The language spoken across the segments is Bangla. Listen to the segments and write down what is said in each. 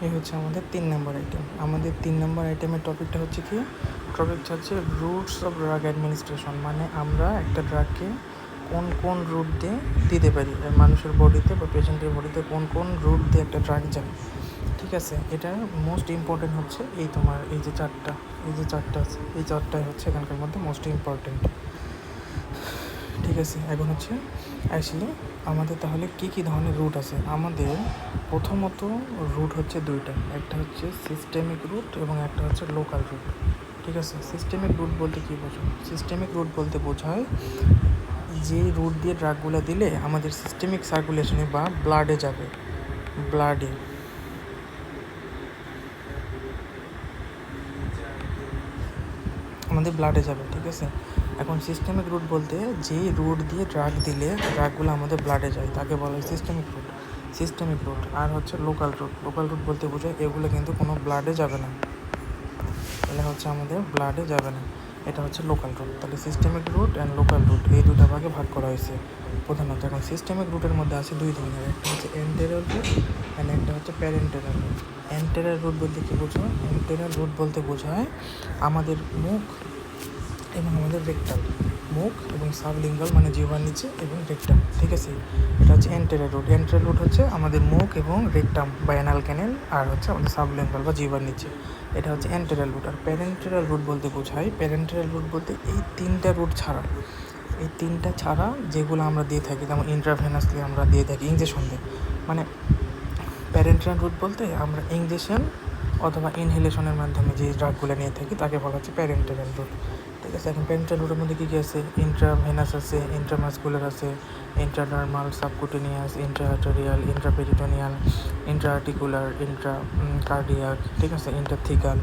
এই হচ্ছে আমাদের 3 নম্বর আইটেম। আমাদের 3 নম্বর আইটেমের টপিকটা হচ্ছে কি? টপিকটা হচ্ছে রুটস অফ ড্রাগ অ্যাডমিনিস্ট্রেশন, মানে আমরা একটা ড্রাগকে কোন কোন রুট দিয়ে দিতে পারি, মানুষের বডিতে বা পেশেন্টের বডিতে কোন কোন রুট দিয়ে একটা ড্রাগ যায়। ঠিক আছে, এটা মোস্ট ইম্পর্টেন্ট হচ্ছে এই তোমার এই যে চারটা আছে, এই চারটাই হচ্ছে এখানকার মধ্যে মোস্ট ইম্পর্টেন্ট। ঠিক আছে, এখন হচ্ছে অ্যাকচুয়ালি আমাদের তাহলে কী কী ধরনের রুট আছে। আমাদের প্রথমত রুট হচ্ছে দুইটা, একটা হচ্ছে সিস্টেমিক রুট এবং একটা হচ্ছে লোকাল রুট। ঠিক আছে, সিস্টেমিক রুট বলতে কী বোঝো? সিস্টেমিক রুট বলতে বোঝায় যে রুট দিয়ে ড্রাগগুলো দিলে আমাদের সিস্টেমিক সার্কুলেশনে বা ব্লাডে যাবে, আমাদের ব্লাডে যাবে। ঠিক আছে, এখন সিস্টেমিক রুট বলতে যে রুট দিয়ে ড্রাগ দিলে ড্রাগগুলো আমাদের ব্লাডে যায় তাকে বলা হয় সিস্টেমিক রুট। আর হচ্ছে লোকাল রুট বলতে বোঝায় এগুলো কিন্তু কোনো ব্লাডে যাবে না, তাহলে হচ্ছে আমাদের ব্লাডে যাবে না, এটা হচ্ছে লোকাল রুট। তাহলে systemic route and local route এই দুটা ভাগে ভাগ করা হয়েছে প্রধানত। এখন সিস্টেমিক রুটের মধ্যে আছে দুই ধরনের, একটা হচ্ছে এন্টেরিয়র রুট অ্যান্ড একটা হচ্ছে প্যারেন্টেরিয়াল রুট। এন্টেরিয়র রুট বলতে কী বোঝো? এন্টেরিয়র রুট বলতে বোঝায় আমাদের মুখ এবং আমাদের রেকটাম, মুখ এবং সাবলিঙ্গাল মানে জিহ্বার নিচে এবং রেকটাম। ঠিক আছে, এটা হচ্ছে এন্টেরিয়র রুট। এন্টেরিয়র রুট হচ্ছে আমাদের মুখ এবং রেকটাম বা অ্যানাল ক্যানেল, আর হচ্ছে আমাদের সাবলিঙ্গাল বা জিহ্বার নিচে, এটা হচ্ছে এন্টেরিয়র রুট। আর প্যারেন্টেরিয়াল রুট বলতে বোঝায়, প্যারেন্টেরিয়াল রুট বলতে এই তিনটা রুট ছাড়া, এই তিনটা ছাড়া যেগুলো আমরা দিয়ে থাকি, যেমন ইন্ট্রাভেনাসলি আমরা দিয়ে থাকি ইঞ্জেকশন দিয়ে, মানে প্যারেন্টেরিয়াল রুট বলতে আমরা ইঞ্জেকশন অথবা ইনহেলেশনের মাধ্যমে যে ড্রাগগুলো নিয়ে থাকি তাকে বলা হচ্ছে প্যারেন্টেরিয়াল রুট। ঠিক আছে, এখন প্যারেন্টেরিয়াল রুটের মধ্যে কী কী আছে? ইন্ট্রাভেনাস আছে, ইন্ট্রামাসকুলার আছে, ইন্ট্রাডার্মাল, সাবকুটেনিয়াস, ইন্ট্রাআর্টেরিয়াল, ইন্ট্রাপেরিটোনিয়াল, ইন্ট্রাআর্টিকুলার, কার্ডিয়াক। ঠিক আছে, ইন্ট্রাথিকাল,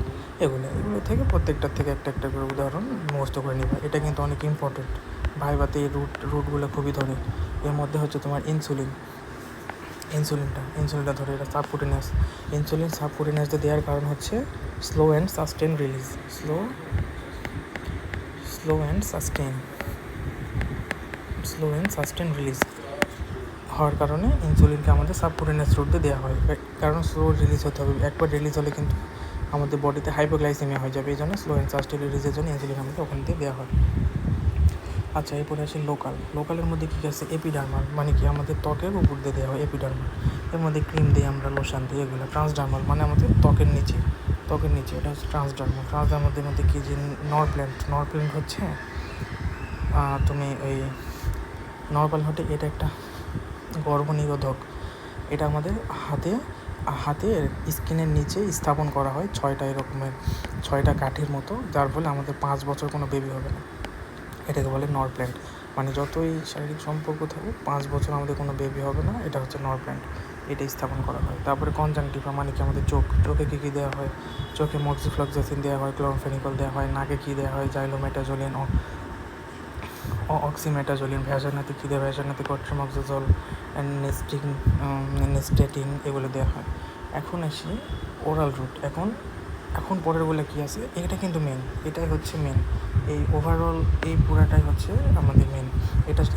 এগুলো থেকে প্রত্যেকটার থেকে একটা একটা করে উদাহরণ মুখস্থ করে নিবা। এটা কিন্তু অনেক ইম্পর্টেন্ট, ভাইবাতে এই রুটগুলো খুবই ধরে। এর মধ্যে হচ্ছে তোমার ইনসুলিনটা ধরে, এটা সাবকুটেনিয়াস। ইনসুলিন সাবকুটেনিয়াসে দেওয়ার কারণ হচ্ছে স্লো অ্যান্ড সাস্টেন রিলিজ হওয়ার কারণে ইনসুলিনকে আমাদের সাবকুটেনিয়াস রুট দিয়ে দেওয়া হয়, কারণ স্লো রিলিজ হতে হবে। একবার রিলিজ হলে কিন্তু আমাদের বডিতে হাইপোগ্লাইসেমিয়া হয়ে যাবে, এই জন্য স্লো অ্যান্ড সাস্টেন রিলিজের জন্য ইনসুলিন আমাদের ওখান দিয়ে দেওয়া হয়। আচ্ছা, এরপরে আসে লোকালের মধ্যে কী আছে? এপিডার্মাল, মানে কি আমাদের ত্বকের উপর দিয়ে দেওয়া হয় এপিডার্মাল। এর মধ্যে ক্রিম দিই আমরা, লোশন দিই, এগুলো। ট্রান্সডার্মাল মানে আমাদের ত্বকের নিচে, এটা হচ্ছে ট্রান্সডার্মালদের মধ্যে কী যে নরপ্ল্যান্ট হচ্ছে তুমি ওই নরপ্ল্যান্ট হতে, এটা একটা গর্ভনিরোধক। এটা আমাদের হাতের স্কিনের নিচে স্থাপন করা হয় 6টা কাঠির মতো, যার ফলে আমাদের 5 বছর কোনো বেবি হবে না। এটাকে বলে নরপ্ল্যান্ট, মানে যতই শারীরিক সম্পর্ক থাকুক 5 বছর আমাদের কোনো বেবি হবে না, এটা হচ্ছে নরপ্ল্যান্ট, এটা স্থাপন করা হয়। তারপরে কনজাংটিভা, মানে কি আমাদের চোখে কী দেওয়া হয়? চোখে মক্সিফ্লক্সাসিন দেওয়া হয়, ক্লোরমফেনিকল দেওয়া হয়। নাকে কী দেওয়া হয়? Xylometazoline, oxymetazoline. ভ্যাজানাতে কী দেওয়া হয়? ভ্যাজানাতে কট্রিমক্সোজল, নেস্টেটিন, এগুলো দেওয়া হয়। এখন আসি ওরাল রুট। এখন পরেরগুলো কী আছে? এটা কিন্তু এটাই হচ্ছে মেন, এই ওভারঅল এই পুরাটাই হচ্ছে আমাদের মেন।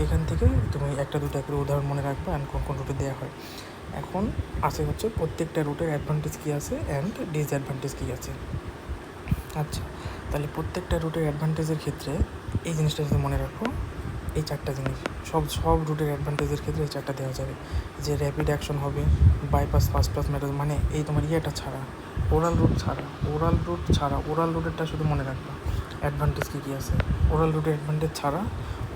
এখান থেকে তুমি একটা দুটা করে উদাহরণ মনে রাখবে অ্যান্ড কোন রুটে দেওয়া হয়। এখন আছে হচ্ছে প্রত্যেকটা রুটের অ্যাডভান্টেজ কী আছে অ্যান্ড ডিসঅ্যাডভান্টেজ কী আছে। আচ্ছা, তাহলে প্রত্যেকটা রুটের অ্যাডভান্টেজের ক্ষেত্রে এই জিনিসটা যদি মনে রাখো, এই চারটা জিনিস সব রুটের অ্যাডভান্টেজের ক্ষেত্রে এই চারটা দেওয়া যাবে, যে র্যাপিড অ্যাকশন হবে, বাইপাস ফার্স্ট পাস মেটাল, মানে এই তোমার ছাড়া, ওরাল রুটেরটা শুধু মনে রাখবা অ্যাডভান্টেজ কী আছে। ওরাল রুটের অ্যাডভান্টেজ ছাড়া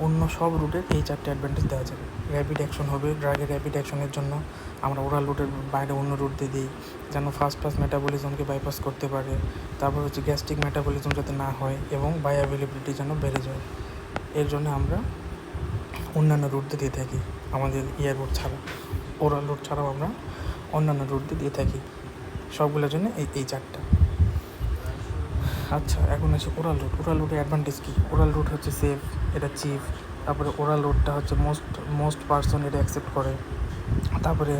অন্য সব রুটের এই চারটে অ্যাডভান্টেজ দেওয়া যাবে। র্যাপিড অ্যাকশন হবে, ড্রাগের র্যাপিড অ্যাকশনের জন্য আমরা ওরাল রুটের বাইরে অন্য রুট দিয়ে দিই, যেন ফার্স্ট পাস মেটাবলিজমকে বাইপাস করতে পারে। তারপর হচ্ছে গ্যাস্ট্রিক মেটাবলিজম যাতে না হয় এবং বায়োঅ্যাভেলেবিলিটি যেন বেড়ে যায়, এর জন্য আমরা অন্যান্য রুট দিয়ে থাকি আমাদের রুট ছাড়া, ওরাল রুট ছাড়াও আমরা অন্যান্য রুট দিয়ে থাকি, সবগুলোর জন্য এই চারটা। আচ্ছা, এখন আছে ওরাল রুটের অ্যাডভান্টেজ কী? ওরাল রুট হচ্ছে সেফ, এটা চিপ। তারপরে ওরাল রুটটা হচ্ছে মোস্ট পার্সন এটা অ্যাকসেপ্ট করে। তারপরে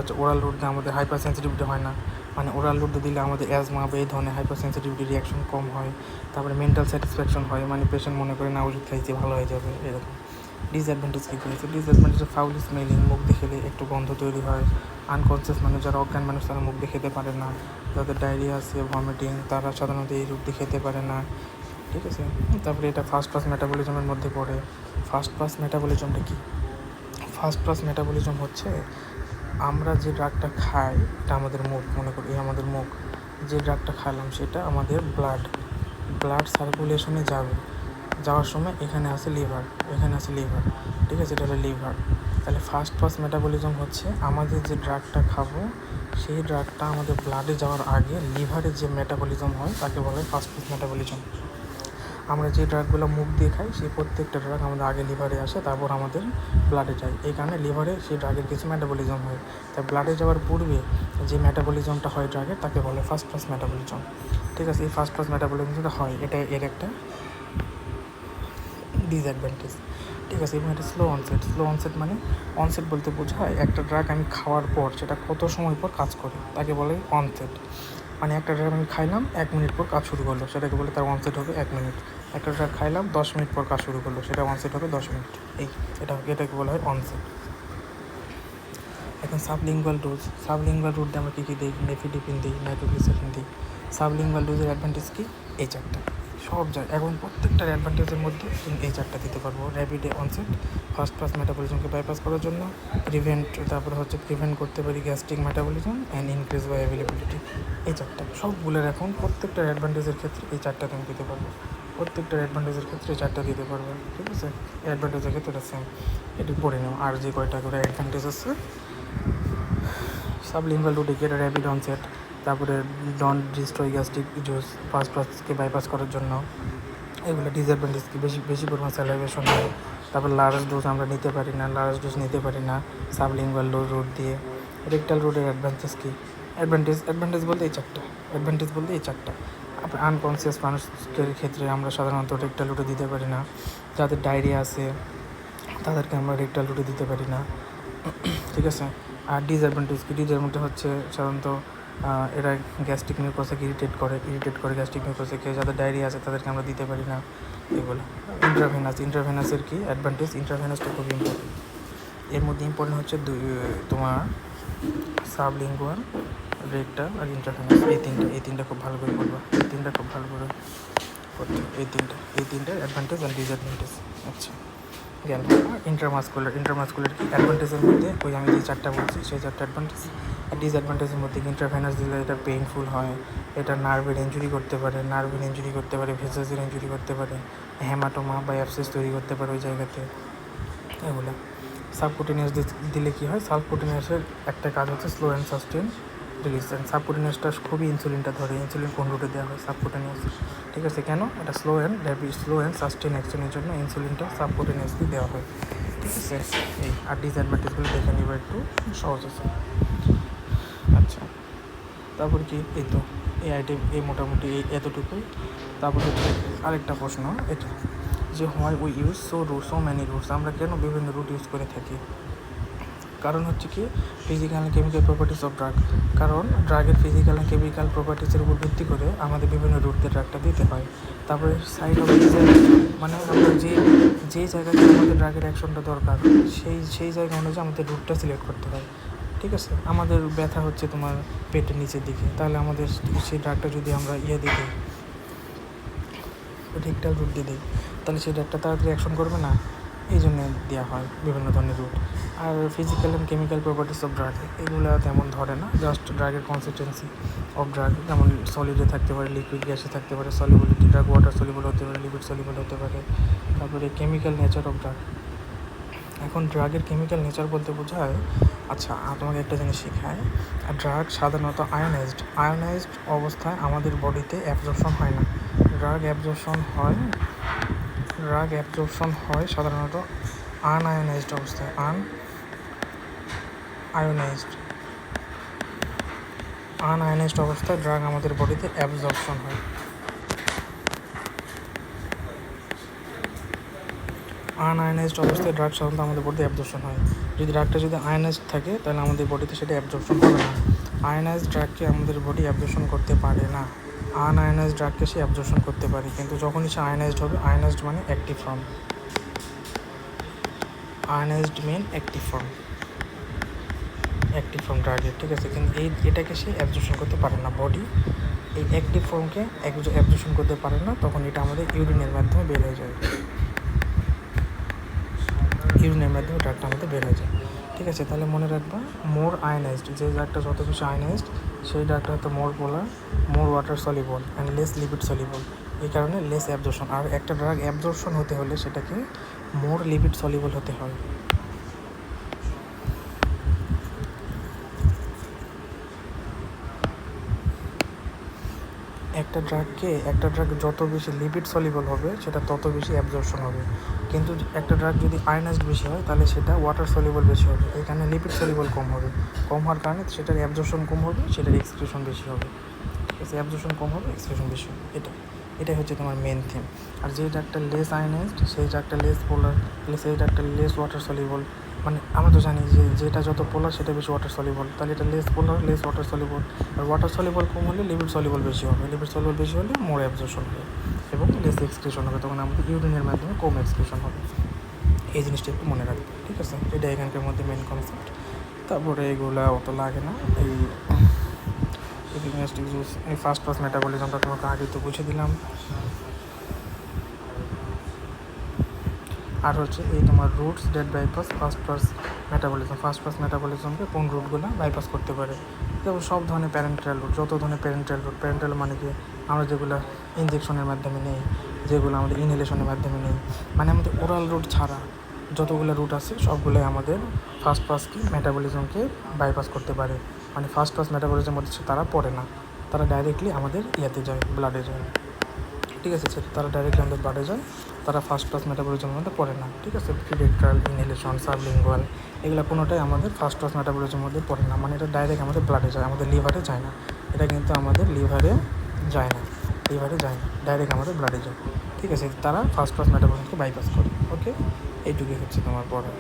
হচ্ছে ওরাল রুট দিয়ে আমাদের হাইপার সেন্সিটিভিটি হয় না, মানে ওরাল রুট দিলে আমাদের অ্যাজমা বা এই ধরনের হাইপার সেন্সিটিভিটি রিয়াকশন কম হয়। তারপরে মেন্টাল স্যাটিসফ্যাকশন হয়, মানে পেশেন্ট মনে করে না ওষুধ খাইছে ভালো হয়ে যাবে, এরকম। ডিসঅ্যাডভান্টেজ কী করেছে? ডিসঅ্যাডভান্টেজে ফাউল স্মেলিং, মুখ দেখলে একটু গন্ধ তৈরি হয়। আনকনসিয়াস মানুষ, যারা অজ্ঞান মানুষ, তারা মুখ দিয়ে খেতে পারে না। যাদের ডায়রিয়া আছে, ভমিটিং, তারা সাধারণত এই রূপ দিয়ে খেতে পারে না, ঠিক আছে? তারপরে এটা ফার্স্ট পাস মেটাবলিজমের মধ্যে পড়ে। ফার্স্ট পাস মেটাবলিজমটা কী? ফার্স্ট পাস মেটাবলিজম হচ্ছে আমরা যে ড্রাগটা খাই, এটা আমাদের মুখ, মনে করি আমাদের মুখ, যে ড্রাগটা খাইলাম সেটা আমাদের ব্লাড সার্কুলেশনে যাবে। যাওয়ার সময় এখানে আছে লিভার, ঠিক আছে? এটা হলো লিভার। তাহলে ফার্স্ট পাস মেটাবলিজম হচ্ছে আমাদের যে ড্রাগটা খাবো সেই ড্রাগটা আমাদের ব্লাডে যাওয়ার আগে লিভারে যে মেটাবলিজম হয় তাকে বলে ফার্স্ট পাস মেটাবলিজম। আমরা যে ড্রাগগুলো মুখ দিয়ে খাই সেই প্রত্যেকটা ড্রাগ আমাদের আগে লিভারে আসে, তারপর আমাদের ব্লাডে যায়। এই কারণে লিভারে সেই ড্রাগের কিছু মেটাবলিজম হয়। তাই ব্লাডে যাওয়ার পূর্বে যে মেটাবলিজমটা হয় ড্রাগের, তাকে বলে ফার্স্ট পাস মেটাবলিজম, ঠিক আছে? এই ফার্স্ট পাস মেটাবলিজম যেটা হয়, এটা এর একটা ডিসঅ্যাডভান্টেজ, ঠিক আছে? এবং এটা স্লো অনসেট মানে অনসেট বলতে বোঝায় একটা ড্রাগ আমি খাওয়ার পর সেটা কত সময় পর কাজ করে, তাকে বলে অনসেট। মানে একটা ড্রাগ আমি খাইলাম 1 মিনিট পর কাজ শুরু করলো, সেটাকে বলে তার অনসেট হবে 1 মিনিট। একটা ড্রাগ খাইলাম 10 মিনিট পর কাজ শুরু করলো, সেটা অনসেট হবে 10 মিনিট। এটাকে বলা হয় অনসেট। এখন সাবলিঙ্গুয়াল রুট দিয়ে আমরা কী কী দিই? নেফিডিপিন দিই, নাইট্রোগ্লিসারিন দিই। সাবলিঙ্গুয়াল ডোজের অ্যাডভান্টেজ কি? এই চারটা, সব যায়। এখন প্রত্যেকটার অ্যাডভান্টেজের মধ্যে এই চারটা দিতে পারবো। র্যাপিড অনসেট, ফার্স্ট পাস মেটাবলিজমকে বাইপাস করার জন্য, তারপরে হচ্ছে প্রিভেন্ট করতে পারি gastric metabolism and increase bioavailability. এই চারটা সবগুলোর এখন প্রত্যেকটার অ্যাডভান্টেজের ক্ষেত্রে এই চারটা তুমি দিতে পারবো। দিতে পারবে, ঠিক আছে? অ্যাডভান্টেজের ক্ষেত্রে এটা সেম। এটি পড়ে নাও আর যে কয়টা করে অ্যাডভান্টেজ আছে। সাবলিঙ্গুয়াল রুটে গেট র্যাপিড অনসেট, তারপরে don't destroy gastric juice, first পাসকে বাইপাস করার জন্য। এগুলো ডিসঅ্যাডভান্টেজ কি? বেশি পরিমাণ স্যালাইভেশন হয়। তারপর লার্জ ডোজ আমরা নিতে পারি না সাবলিঙ্গুয়াল রুট দিয়ে। রেকটাল রুটের অ্যাডভান্টেজ কি? অ্যাডভান্টেজ বলতে এই চারটা। আপনার আনকনসিয়াস মানুষের ক্ষেত্রে আমরা সাধারণত রেকটাল রুটে দিতে পারি না। যাদের ডায়রিয়া আছে তাদেরকে আমরা রেকটাল রুটে দিতে পারি না, ঠিক আছে? আর ডিসঅ্যাডভান্টেজ হচ্ছে সাধারণত এরা গ্যাস্ট্রিক মিউকোসাকে ইরিটেট করে গ্যাস্ট্রিক মিউকোসাকে। যাদের ডায়রিয়া আছে তাদেরকে আমরা দিতে পারি না এগুলো। ইন্ট্রাভেনাসের কি অ্যাডভান্টেজ? ইন্ট্রাভেনাসটা খুব ইম্পর্টেন্ট। এর মধ্যে ইম্পর্টেন্ট হচ্ছে তোমার সাবলিঙ্গুয়াল, রেকটাল আর ইন্ট্রাভেনাস। এই তিনটা খুব ভালো করে করবা, এই তিনটার অ্যাডভান্টেজ আর ডিসঅ্যাডভান্টেজ। আচ্ছা, গেল। ইন্টারমাসকুলার কি অ্যাডভান্টেজের মধ্যে ওই আমি যে চারটা বলছি সেই চারটা অ্যাডভান্টেজ। আর ডিসঅ্যাডভান্টেজের মধ্যে ইন্ট্রাভেনাস দিলে এটা পেইনফুল হয়, এটা নার্ভের ইঞ্জুরি করতে পারে, ভেসাসের ইঞ্জুরি করতে পারে, হেমাটোমা বা অ্যাবসেস তৈরি করতে পারে ওই জায়গাতে, এগুলো। সাবকুটিনিয়াস দিলে কী হয়? সাবকুটিনিয়াসের একটা কাজ হচ্ছে স্লো অ্যান্ড সাস্টেন রিলিজ। সাবকুটিনিয়াসটা খুবই ইনসুলিনটা ধরে। ইনসুলিন কোন রুটে দেওয়া হয়? সাবকুটিনিয়াস, ঠিক আছে? কেন? এটা স্লো অ্যান্ড সাস্টেন অ্যাকশনের জন্য ইনসুলিনটা সাবকুটিনিয়াসলি দেওয়া হয়, ঠিক আছে? এই আর ডিসঅ্যাডভান্টেজগুলো দেখে নিবা, একটু সহজ আছে। আচ্ছা, তারপর কি? এই মোটামুটি এতটুকুই। তারপর হচ্ছে আরেকটা প্রশ্ন এটা, যে why we use so many routes, আমরা কেন বিভিন্ন রুট ইউজ করে থাকি? কারণ হচ্ছে কি, physical and chemical properties of drug. কারণ ড্রাগের ফিজিক্যাল অ্যান্ড কেমিক্যাল প্রপার্টিসের উপর ভিত্তি করে আমাদের বিভিন্ন রুট দিয়ে ড্রাগটা দিতে হয়। তারপরে সাইড অফ মানে আমরা যে জায়গাতে আমাদের ড্রাগের অ্যাকশনটা দরকার সেই জায়গা অনুযায়ী আমাদের রুটটা সিলেক্ট করতে হয়, ঠিক আছে? আমাদের ব্যথা হচ্ছে তোমার পেটের নিচের দিকে, তাহলে আমাদের সেই ড্রাগটা যদি আমরা দিই, রেকটাল রুট দিয়ে দিই, তাহলে সেই ড্রাগটা তাড়াতাড়ি অ্যাকশন করবে না। এই জন্য দেওয়া হয় বিভিন্ন ধরনের রুট। আর physical and chemical properties of drug, এগুলো তেমন ধরে না, জাস্ট ড্রাগের কনসিস্টেন্সি অফ ড্রাগ। যেমন সলিডে থাকতে পারে, লিকুইড গ্যাসে থাকতে পারে, সলিবিলিটি, ড্রাগ ওয়াটার সলিবল হতে পারে, লিকুইড সলিবল হতে পারে। তারপরে কেমিক্যাল নেচার অফ ড্রাগ। এখন ড্রাগের কেমিক্যাল নেচার বলতে বোঝায়, আচ্ছা তোমাকে একটা জিনিস শেখায়, ড্রাগ সাধারণত আয়োনাইজড অবস্থায় আমাদের বডিতে অ্যাবজর্পশন হয় না। ড্রাগ অ্যাবজর্পশন হয় সাধারণত আনআয়োনাইজড অবস্থায়। আনআয়োনাইজড অবস্থায় ড্রাগ আমাদের বডিতে অ্যাবজর্পশন হয়। আনআয়োনাইজড অবস্থায় ড্রাগ সাধারণত আমাদের বডিতে অ্যাবজর্পশন হয়। যদি ড্রাগটা আয়োনাইজড থাকে তাহলে আমাদের বডিতে সেটা অ্যাবজর্পশন হবে না। আয়োনাইজড ড্রাগকে আমাদের বডি অ্যাবজর্পশন করতে পারে না। আনআয়োনাইজড ড্রাগকে সে অ্যাবজর্পশন করতে পারে, কিন্তু যখনই সে আয়োনাইজড হবে, আয়োনাইজড মানে active form, ionised mean active form ড্রাগের, ঠিক আছে। কিন্তু এটাকে সে অ্যাবজর্পশন করতে পারে না, বডি এই অ্যাক্টিভ ফর্মকে অ্যাবজর্পশন করতে পারে না, তখন এটা আমাদের ইউরিনের মাধ্যমে বের হয়ে যায়, ইউরিনের মাধ্যমে ড্রাগটা আমাদের বের হয়ে যায়, ঠিক আছে। তাহলে মনে রাখবা, মোর আয়নাইজড, যে ড্রাগটা যত বেশি আয়নাইজড সেই ড্রাগটা হয়তো more polar, more water soluble and less lipid soluble, এই কারণে লেস অ্যাবজর্পশন। আর একটা ড্রাগ অ্যাবজর্পশন হতে হলে সেটাকে মোর লিপিড সলিবল হতে হয়। একটা ড্রাগ যত বেশি লিপিড সলিবল হবে সেটা তত বেশি অ্যাবজর্পশন হবে, কিন্তু একটা ড্রাগ যদি আয়নাইজড বেশি হয় তাহলে সেটা ওয়াটার সলিবল বেশি হবে, এখানে লিপিড সলিবল কম হওয়ার কারণে সেটার অ্যাবজর্পশন কম হবে, সেটার এক্সক্রিশন বেশি হবে, ঠিক আছে। অ্যাবজর্পশন কম হবে, এক্সক্রিশন বেশি হবে, এটাই হচ্ছে তোমার মেন থিম। আর যে ড্রাগটা লেস আয়নাইজড সেই ড্রাগটা লেস পোলার, সেই ড্রাগটা লেস ওয়াটার সলিবল, মানে আমরা তো জানি যে যেটা যত পোলার সেটা বেশি ওয়াটার সলিবল, তাহলে এটা লেস পোলার, লেস ওয়াটার সলিবল। আর ওয়াটার সলিবল কম হলে লিপিড সলিবল বেশি হবে, লিপিড সলিবল বেশি হলে মোর অ্যাবজর্পশন হবে এবং লেস এক্সক্রিশন হবে, তখন আমাদের ইউরিনের মাধ্যমে কম এক্সক্রিশন হবে। এই জিনিসটা একটু মনে রাখবে, ঠিক আছে। এটা এখানকার মধ্যে মেন কনসেপ্ট। তারপরে এগুলো অত লাগে না, এই ফার্স্ট পাস মেটাবলিজমটা তোমাকে আগে তো বুঝে দিলাম। আর হচ্ছে এই তোমার routes that bypass first pass মেটাবলিজমকে কোন রুটগুলো বাইপাস করতে পারে, যেমন সব ধরনের প্যারেন্টাল রুট, যত ধরনের প্যারেন্টাল মানে কি আমরা যেগুলো ইনজেকশনের মাধ্যমে নেই, যেগুলো আমাদের ইনহেলেশনের মাধ্যমে নেই, মানে আমাদের ওরাল রুট ছাড়া যতগুলো রুট আছে সবগুলোই আমাদের ফার্স্ট পাস মেটাবলিজমকে বাইপাস করতে পারে। মানে ফার্স্ট পাস মেটাবলিজমের মধ্যে তারা পড়ে না, তারা ডাইরেক্টলি আমাদের ইয়াতে যায়, ব্লাডে যায়, ঠিক আছে। তারা ডাইরেক্টলি আমাদের ব্লাডে যায়, তারা ফার্স্ট ক্লাস মেটাবলিজমের মধ্যে পড়ে না, ঠিক আছে। প্রিডেক্ট্রাল, ইনহেলেশন, সাবলিঙ্গুয়াল এগুলো কোনোটাই আমাদের ফার্স্ট ক্লাস মেটাবলিজমের মধ্যে পড়ে না, মানে এটা ডাইরেক্ট আমাদের ব্লাডে যায়, আমাদের লিভারে যায় না। এটা কিন্তু আমাদের লিভারে যায় না, ডাইরেক্ট আমাদের ব্লাডে যায়, ঠিক আছে। তারা ফার্স্ট ক্লাস মেটাবলিজমকে বাইপাস করে। ওকে, এইটুকুই হচ্ছে তোমার পড়া।